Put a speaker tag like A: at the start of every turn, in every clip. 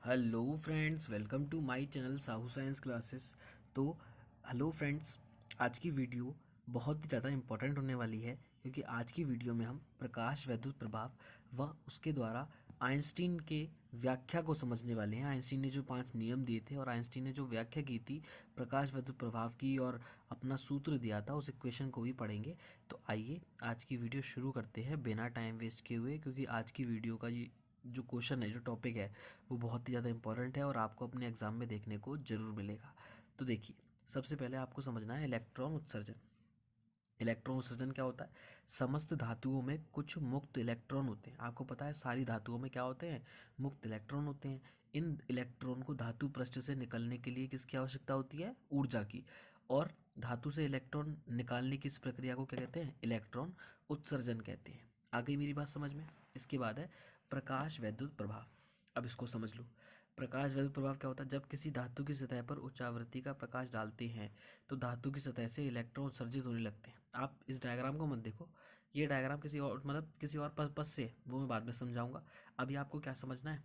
A: Hello friends, welcome to my channel Sahu science classes. तो hello friends, आज की video बहुत ही ज़्यादा इम्पोर्टेंट होने वाली है क्योंकि आज की वीडियो में हम प्रकाश वैद्युत प्रभाव व उसके द्वारा आइंस्टीन के व्याख्या को समझने वाले हैं। आइंस्टीन ने जो 5 नियम दिए थे और आइंस्टीन ने जो व्याख्या की थी प्रकाश वैद्युत प्रभाव की और अपना सूत्र दिया था, उस इक्वेशन को भी पढ़ेंगे। तो आइए आज की वीडियो शुरू करते हैं बिना टाइम वेस्ट किए हुए, क्योंकि आज की वीडियो का ये जो क्वेश्चन है, जो टॉपिक है, वो बहुत ही ज़्यादा इंपॉर्टेंट है और आपको अपने एग्जाम में देखने को जरूर मिलेगा। तो देखिए, सबसे पहले आपको समझना है इलेक्ट्रॉन उत्सर्जन। इलेक्ट्रॉन उत्सर्जन क्या होता है? समस्त धातुओं में कुछ मुक्त इलेक्ट्रॉन होते हैं। आपको पता है सारी धातुओं में क्या होते हैं? मुक्त इलेक्ट्रॉन होते हैं। इन इलेक्ट्रॉन को धातु पृष्ठ से निकलने के लिए किसकी आवश्यकता होती है? ऊर्जा की। और धातु से इलेक्ट्रॉन निकालने की इस प्रक्रिया को क्या कहते हैं? इलेक्ट्रॉन उत्सर्जन कहते हैं। आ गई मेरी बात समझ में? इसके बाद है प्रकाश वैद्युत प्रभाव। अब इसको समझ लो। प्रकाश वैद्युत प्रभाव क्या होता है? जब किसी धातु की सतह पर उच्च आवृत्ति का प्रकाश डालते हैं तो धातु की सतह से इलेक्ट्रॉन उत्सर्जित होने लगते हैं। आप इस डायग्राम को मत देखो, ये डायग्राम किसी और किसी और पर्पस से, वो मैं बाद में समझाऊंगा। अभी आपको क्या समझना है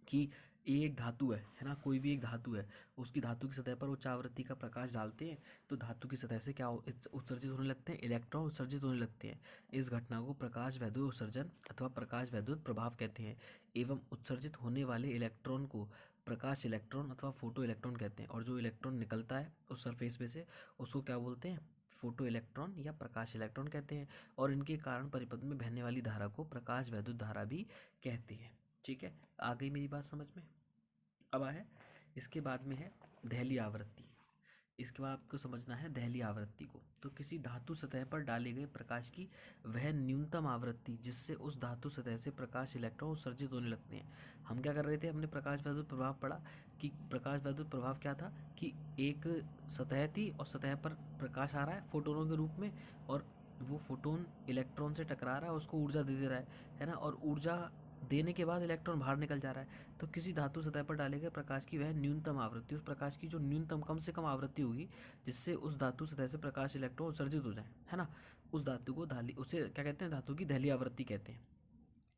A: कि ये एक धातु है ना, कोई भी एक धातु है, उसकी धातु की सतह पर उच्च आवृत्ति का प्रकाश डालते हैं तो धातु की सतह से क्या उत्सर्जित होने लगते हैं? इलेक्ट्रॉन उत्सर्जित होने लगते हैं। इस घटना को प्रकाश वैद्युत उत्सर्जन अथवा प्रकाश वैद्युत प्रभाव कहते हैं। एवं उत्सर्जित होने वाले इलेक्ट्रॉन को प्रकाश इलेक्ट्रॉन अथवा फोटो इलेक्ट्रॉन कहते हैं। और जो इलेक्ट्रॉन निकलता है उस सरफेस पे से, उसको क्या बोलते हैं? फोटो इलेक्ट्रॉन या प्रकाश इलेक्ट्रॉन कहते हैं। और इनके कारण परिपथ में बहने वाली धारा को प्रकाश वैद्युत धारा भी कहते हैं। ठीक है, आ गई मेरी बात समझ में? अब है इसके बाद में है दहली आवृत्ति। इसके बाद आपको समझना है दहली आवृत्ति को। तो किसी धातु सतह पर डाले गए प्रकाश की वह न्यूनतम आवृत्ति जिससे उस धातु सतह से प्रकाश इलेक्ट्रॉन उत्सर्जित होने लगते हैं। हम क्या कर रहे थे? हमने प्रकाश वैद्युत प्रभाव पढ़ा कि प्रकाश वैद्युत प्रभाव क्या था कि एक सतह थी और सतह पर प्रकाश आ रहा है फोटोनों के रूप में, और वो फोटोन इलेक्ट्रॉन से टकरा रहा है, उसको ऊर्जा दे दे रहा है ना, और ऊर्जा देने के बाद इलेक्ट्रॉन बाहर निकल जा रहा है। तो किसी धातु सतह पर डाले गए प्रकाश की वह न्यूनतम आवृत्ति, उस प्रकाश की जो न्यूनतम कम से कम आवृत्ति होगी जिससे उस धातु सतह से प्रकाश इलेक्ट्रॉन उत्सर्जित हो जाए, है ना, उस धातु को धाली, उसे क्या कहते हैं? धातु की दहली आवृत्ति कहते हैं।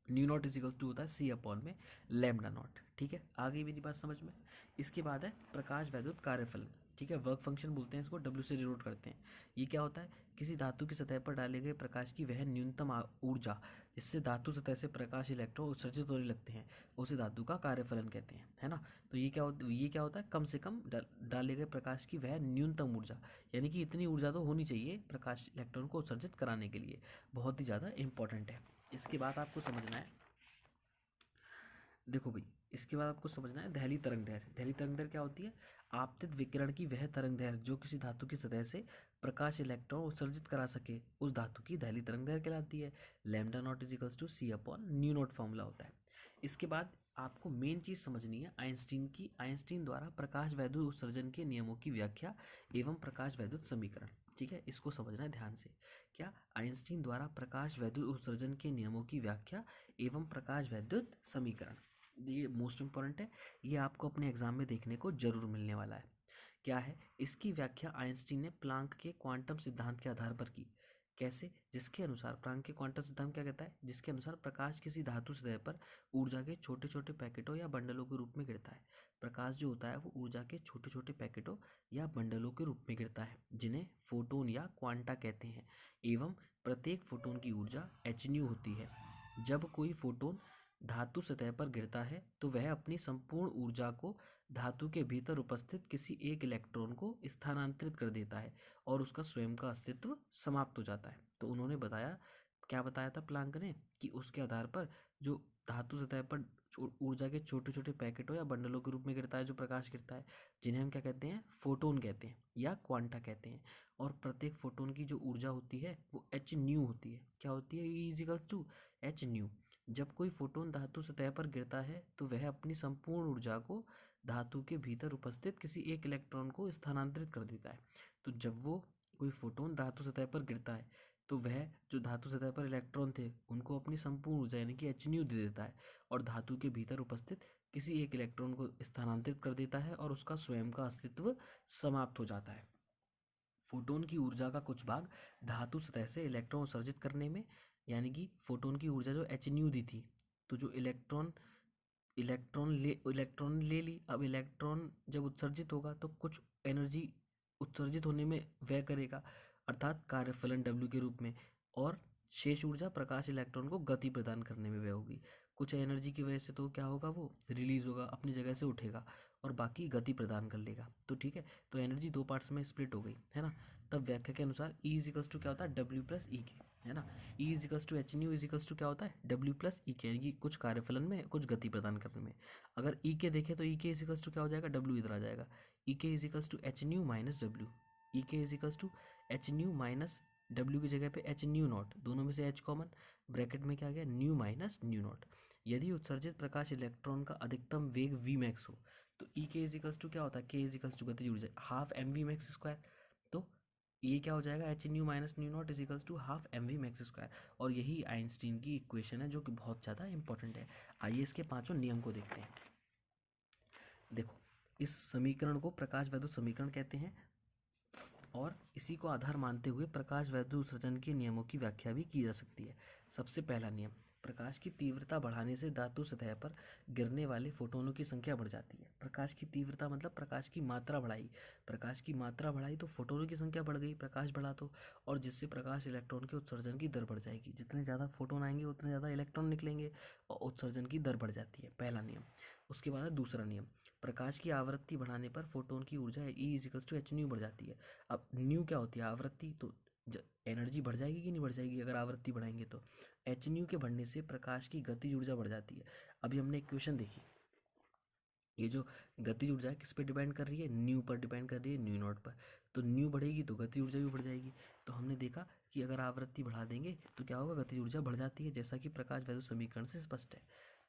A: न्यू नॉट इजिकल्स टू होता है सी अपॉन में लैम्डा नॉट। ठीक है, आ गई मेरी बात समझ में? इसके बाद है प्रकाश वैद्युत कार्यफलन। ठीक है, वर्क फंक्शन बोलते हैं इसको, डब्ल्यू से डिनोट करते हैं। ये क्या होता है? किसी धातु की सतह पर डाले गए प्रकाश की वह न्यूनतम ऊर्जा जिससे धातु सतह से प्रकाश इलेक्ट्रॉन उत्सर्जित होने लगते हैं, उसे धातु का कार्यफलन कहते हैं, है ना। तो ये क्या होता है? कम से कम डाले गए प्रकाश की वह न्यूनतम ऊर्जा, यानी कि इतनी ऊर्जा तो होनी चाहिए प्रकाश इलेक्ट्रॉन को उत्सर्जित कराने के लिए। बहुत ही ज़्यादा इंपॉर्टेंट है। इसके बाद आपको समझना है, देखो भाई, इसके बाद आपको समझना है दहली तरंग दैर्घ्य। दहली तरंग दैर्घ्य क्या होती है? आपतित विकिरण की वह तरंग दैर्घ्य जो किसी धातु की सतह से प्रकाश इलेक्ट्रॉन उत्सर्जित करा सके, उस धातु की दहली तरंग दैर्घ्य कहलाती है। Lambda naught equals to c upon nu naught formula होता है। इसके बाद आपको मेन चीज समझनी है आइंस्टीन की। आइंस्टीन द्वारा प्रकाश वैद्युत उत्सर्जन के नियमों की व्याख्या एवं प्रकाश वैद्युत समीकरण। ठीक है, इसको समझना है ध्यान से। क्या? आइंस्टीन द्वारा प्रकाश वैद्युत उत्सर्जन के नियमों की व्याख्या एवं प्रकाश वैद्युत समीकरण, ये मोस्ट इंपॉर्टेंट है। ये आपको अपने एग्जाम में देखने को जरूर मिलने वाला है। क्या है? इसकी व्याख्या आइंस्टीन ने प्लांक के क्वांटम सिद्धांत के आधार पर की। कैसे? जिसके अनुसार, प्लांक के क्वांटम सिद्धांत क्या कहता है? जिसके अनुसार प्रकाश किसी धातु सतह पर ऊर्जा के छोटे छोटे पैकेटों या बंडलों के रूप में गिरता है। प्रकाश जो होता है वो ऊर्जा के छोटे छोटे पैकेटों या बंडलों के रूप में गिरता है, जिन्हें फोटोन या क्वांटा कहते हैं। एवं प्रत्येक फोटोन की ऊर्जा एच न्यू होती है। जब कोई फोटोन धातु सतह पर गिरता है तो वह अपनी संपूर्ण ऊर्जा को धातु के भीतर उपस्थित किसी एक इलेक्ट्रॉन को स्थानांतरित कर देता है और उसका स्वयं का अस्तित्व समाप्त हो जाता है। तो उन्होंने बताया, क्या बताया था प्लांक ने, कि उसके आधार पर जो धातु सतह पर ऊर्जा के छोटे छोटे पैकेटों या बंडलों के रूप में गिरता है, जो प्रकाश गिरता है, जिन्हें हम क्या कहते हैं? फोटोन कहते हैं या क्वांटा कहते हैं। और प्रत्येक फोटोन की जो ऊर्जा होती है वो एच न्यू होती है। क्या होती है? ई इजिकल्स टू एच न्यू। जब कोई फोटोन धातु सतह पर गिरता है तो वह अपनी संपूर्ण ऊर्जा को धातु के भीतर उपस्थित किसी एक इलेक्ट्रॉन को स्थानांतरित कर देता है। तो जब वो कोई फोटोन धातु सतह पर गिरता है तो वह जो धातु सतह पर इलेक्ट्रॉन थे उनको अपनी संपूर्ण ऊर्जा यानी कि एच न्यू दे देता है और धातु के भीतर उपस्थित किसी एक इलेक्ट्रॉन को स्थानांतरित कर देता है और उसका स्वयं का अस्तित्व समाप्त हो जाता है। फोटोन की ऊर्जा का कुछ भाग धातु सतह से इलेक्ट्रॉन उत्सर्जित करने में, यानी कि फोटोन की ऊर्जा जो एच न्यू दी थी, तो जो इलेक्ट्रॉन इलेक्ट्रॉन ले ली। अब इलेक्ट्रॉन जब उत्सर्जित होगा तो कुछ एनर्जी उत्सर्जित होने में व्यय करेगा, अर्थात कार्यफलन W के रूप में, और शेष ऊर्जा प्रकाश इलेक्ट्रॉन को गति प्रदान करने में व्यय होगी। कुछ एनर्जी की वजह से तो क्या होगा, वो रिलीज होगा, अपनी जगह से उठेगा और बाकी गति प्रदान कर लेगा। तो ठीक है, तो एनर्जी दो पार्ट्स में स्प्लिट हो गई है ना। तब व्याख्या के अनुसार E इजिकल्स टू क्या होता है, W प्लस ई के, है ना। E equals to h nu equals to क्या होता है, W प्लस ई के, यानी कि कुछ कार्यफलन में कुछ गति प्रदान करने में। अगर E के देखें तो E के इजिकल्स टू क्या हो जाएगा, W इधर आ जाएगा। E के equals to h nu minus W, E के equals to h nu minus W की जगह पे एच न्यू नॉट, दोनों में से एच कॉमन, ब्रैकेट में क्या गया, न्यू माइनस न्यू नॉट। यदि उत्सर्जित प्रकाश इलेक्ट्रॉन का अधिकतम वेग वी मैक्स हो तो ई के इजिकल्स टू क्या होता है, के इजिकल्स टू गतिज ऊर्जा half m v max square. तो ये क्या हो जाएगा, h nu minus nu naught equals to half m v max square. और यही आइंस्टीन की इक्वेशन है जो कि बहुत ज़्यादा इंपॉर्टेंट है। आइए इसके पांचों नियम को देखते हैं। देखो, इस समीकरण को प्रकाश वैद्युत समीकरण कहते हैं और इसी को आधार मानते हुए प्रकाश वैद्युत उत्सर्जन के नियमों की व्याख्या भी की जा सकती है। सबसे पहला नियम, प्रकाश की तीव्रता बढ़ाने से धातु सतह पर गिरने वाले फोटोनों की संख्या बढ़ जाती है। प्रकाश की तीव्रता मतलब प्रकाश की मात्रा बढ़ाई, प्रकाश की मात्रा बढ़ाई तो फोटोनों की संख्या बढ़ गई, प्रकाश बढ़ा तो, और जिससे प्रकाश इलेक्ट्रॉन के उत्सर्जन की दर बढ़ जाएगी। जितने ज़्यादा फोटोन आएंगे उतने ज़्यादा इलेक्ट्रॉन निकलेंगे और उत्सर्जन की दर बढ़ जाती है, पहला नियम। उसके बाद है दूसरा नियम, प्रकाश की आवृत्ति बढ़ाने पर फोटोन की ऊर्जा E equals to h nu बढ़ जाती है। अब न्यू क्या होती है, आवृत्ति, तो एनर्जी बढ़ जाएगी कि नहीं बढ़ जाएगी अगर आवृत्ति बढ़ाएंगे तो। एच न्यू के बढ़ने से प्रकाश की गतिज ऊर्जा बढ़ जाती है। अभी हमने इक्वेशन देखी, ये जो गतिज ऊर्जा है किस पे डिपेंड कर रही है, न्यू पर डिपेंड कर रही है, न्यू नॉट पर। तो न्यू बढ़ेगी तो गति ऊर्जा भी बढ़ जाएगी। तो हमने देखा कि अगर आवृत्ति बढ़ा देंगे तो क्या होगा, गति ऊर्जा बढ़ जाती है, जैसा कि प्रकाश वैद्युत समीकरण से स्पष्ट है।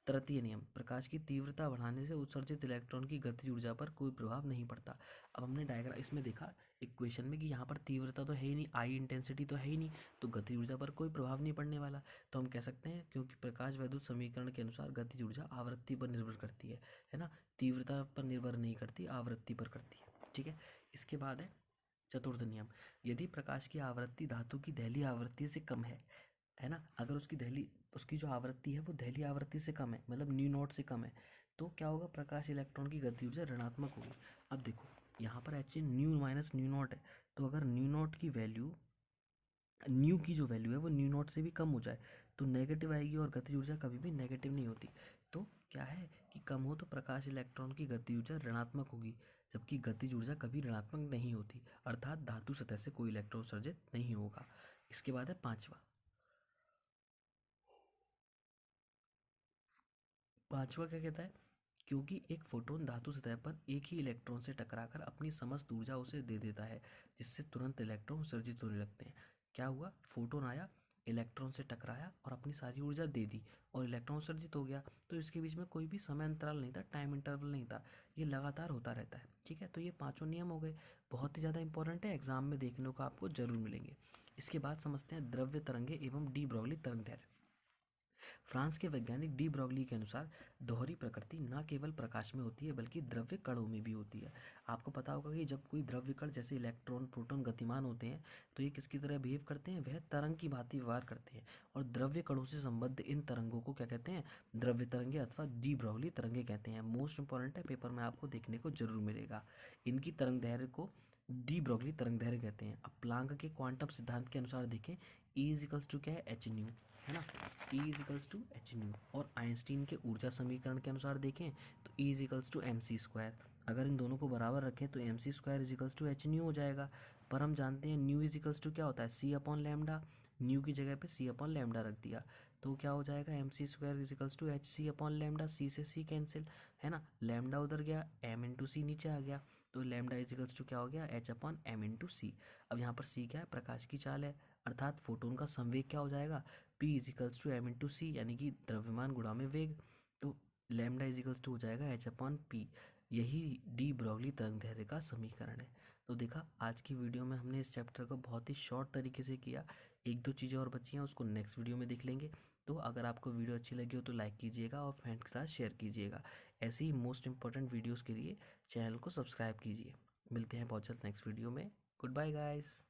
A: तृतीय नियम, प्रकाश की तीव्रता बढ़ाने से उत्सर्जित इलेक्ट्रॉन की गतिज ऊर्जा पर कोई प्रभाव नहीं पड़ता। अब हमने डायग्राम इसमें देखा इक्वेशन में कि यहाँ पर तीव्रता तो है ही नहीं, आई इंटेंसिटी तो है ही नहीं, तो गतिज ऊर्जा पर कोई प्रभाव नहीं पड़ने वाला। तो हम कह सकते हैं क्योंकि प्रकाश वैद्युत समीकरण के अनुसार गतिज ऊर्जा आवृत्ति पर निर्भर करती है ना, तीव्रता पर निर्भर नहीं करती, आवृत्ति पर करती है। ठीक है, इसके बाद है चतुर्थ नियम, यदि प्रकाश की आवृत्ति धातु की दहली आवृत्ति से कम है ना, अगर उसकी जो आवृत्ति है वो दहली आवृत्ति से कम है, मतलब न्यू नॉट से कम है, तो क्या होगा, प्रकाश इलेक्ट्रॉन की गति ऊर्जा ऋणात्मक होगी। अब देखो यहाँ पर H nu minus nu not है, तो अगर न्यू नॉट की वैल्यू, न्यू की जो वैल्यू है वो न्यू नॉट से भी कम हो जाए तो नेगेटिव आएगी, और गति ऊर्जा कभी भी नेगेटिव नहीं होती। तो क्या है कि कम हो तो प्रकाश इलेक्ट्रॉन की गति ऊर्जा ऋणात्मक होगी, जबकि गतिज ऊर्जा कभी ऋणात्मक नहीं होती, अर्थात धातु सतह से कोई इलेक्ट्रॉन उत्सर्जित नहीं होगा। इसके बाद है पांचवा, पांचवा क्या कहता है, क्योंकि एक फोटोन धातु सतह पर एक ही इलेक्ट्रॉन से टकराकर अपनी समस्त ऊर्जा उसे दे देता है, जिससे तुरंत इलेक्ट्रॉन उत्सर्जित होने लगते हैं। क्या हुआ, फोटोन आया, इलेक्ट्रॉन से टकराया और अपनी सारी ऊर्जा दे दी और इलेक्ट्रॉन उत्सर्जित हो गया। तो इसके बीच में कोई भी समय अंतराल नहीं था, टाइम इंटरवल नहीं था, ये लगातार होता रहता है। ठीक है, तो ये पांचों नियम हो गए, बहुत ही ज़्यादा इंपॉर्टेंट है, एग्जाम में देखने को आपको जरूर मिलेंगे। इसके बाद समझते हैं द्रव्य तरंगे एवं डी ब्रॉगली तरंग दैर्ध्य। फ्रांस के वैज्ञानिक डी ब्रॉगली के अनुसार दोहरी प्रकृति न केवल प्रकाश में होती है बल्कि द्रव्य कणों में भी होती है। आपको पता होगा कि जब कोई द्रव्य कण जैसे इलेक्ट्रॉन प्रोटॉन गतिमान होते हैं तो ये किसकी तरह बिहेव करते हैं, वह तरंग की भांति व्यवहार करते हैं, और द्रव्य कणों से संबद्ध इन तरंगों को क्या कहते हैं, द्रव्य तरंगे अथवा डी ब्रॉगली तरंगे कहते हैं। मोस्ट इंपॉर्टेंट है, पेपर में आपको देखने को जरूर मिलेगा। इनकी तरंग दैर्ध्य को डी ब्रॉगली तरंग दैर्ध्य कहते हैं। अब प्लांक के क्वांटम सिद्धांत के अनुसार देखें, E इजिकल्स टू क्या है, एच न्यू, है ना, E equals to h nu. और आइंस्टीन के ऊर्जा समीकरण के अनुसार देखें तो E equals to m c square, अगर इन दोनों को बराबर रखें तो m c square equals to h nu हो जाएगा। पर हम जानते हैं न्यू इजिकल्स टू क्या होता है, सी अपॉन लैम्डा, न्यू की जगह पे सी अपॉन लैम्डा रख दिया तो क्या हो जाएगा, m c square equals to h c upon lambda, c से सी कैंसिल, है ना, लैम्डा उधर गया, एम इंटू सी नीचे आ गया, तो लैम्डा इजिकल्स टू क्या हो गया, एच अपॉन एम इंटू सी। अब यहाँ पर सी क्या है, प्रकाश की चाल है, अर्थात फोटोन का संवेग क्या हो जाएगा, P equals to m into c, यानी कि द्रव्यमान गुणा में वेग, तो लैम्डा इजिकल्स टू हो जाएगा एच अपॉन पी। यही डी ब्रॉगली तरंगदैर्घ्य का समीकरण है। तो देखा, आज की वीडियो में हमने इस चैप्टर को बहुत ही शॉर्ट तरीके से किया, एक दो चीज़ें और बची हैं उसको नेक्स्ट वीडियो में देख लेंगे। तो अगर आपको वीडियो अच्छी लगी हो तो लाइक कीजिएगा और फ्रेंड्स के साथ शेयर कीजिएगा। ऐसे ही मोस्ट इंपॉर्टेंट वीडियोज़ के लिए चैनल को सब्सक्राइब कीजिए। मिलते हैं बहुत जल्द नेक्स्ट वीडियो में। Goodbye guys.